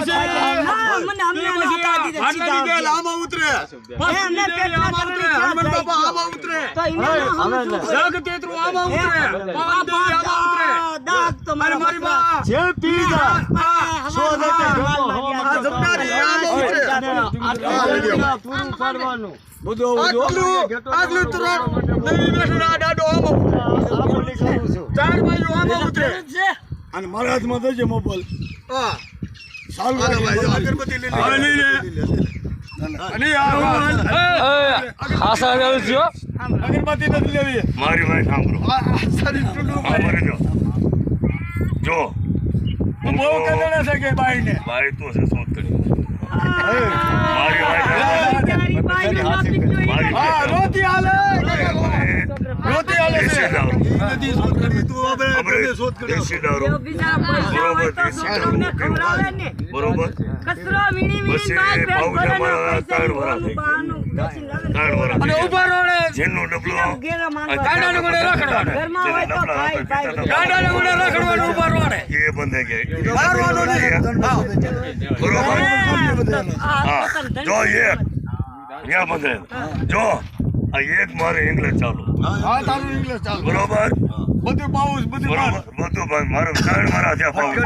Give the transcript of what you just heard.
મને અમને નાકા દીધે સીધા કે લાંબા ઉતરે એમને પેટમાં કરણી હનુમાન બાપા આમાં ઉતરે તો ઇને જગ તેત્રુ આમાં ઉતરે પવન દેવી આમાં ઉતરે દાગ તો મારી માં જે પી જા સો જતે આ જમનારી આમાં ઉતરે પૂરું કરવાનું આગલું તુરંત દેવી બેઠા ડાડો આમાં ઉતરે ચાર ભાઈઓ આમાં ઉતરે અને મારા હાથમાં તો છે મોબાઈલ હા ચાલુ ભાઈ અગરબત્તી લઈ અને આશા રહ્યો છો અગરબત્તી નથી લેવી મારી વાત સાંભળો સારી ટુડુ સાંભળો જો હું બહુ કદડા છે કે બાઈને ભાઈ તો છે શોધ કરી મારી વાત તારી બાઈ નાખી જોઈ હા રોતી હાલે રોતી હાલે છે દેશી દારૂ નદી શોધ કરી તું હવે શોધ કરી દેશી દારૂ જો બીજા પૈસા હોય તો છોકરાઓને ખવડાવે ને બરોબર કચરો મીણી મીણી બાર પેટ ભરે ને પૈસા નું બહાનું બેસી લાવે અને ઉભા રોડે જેનો ડબલો ઘેરા માંગવા ગાડાને ગોળે રખડવાને ઘરમાં હોય તો ખાઈ ખાઈ ગાડાને ગોળે રખડવાને ઉભા રોડે એ બંધ ગયા મારવાનો નહીં બરોબર આ હા પતંગ જો એક ત્યાં બંધ જો આ એક મારે ઇંગ્લિશ ચાલુ હા તારું ઇંગ્લિશ ચાલ બરોબર બધું પાઉસ બધું બરોબર બધું મારું ત્રણ મારા ત્યાં પાઉં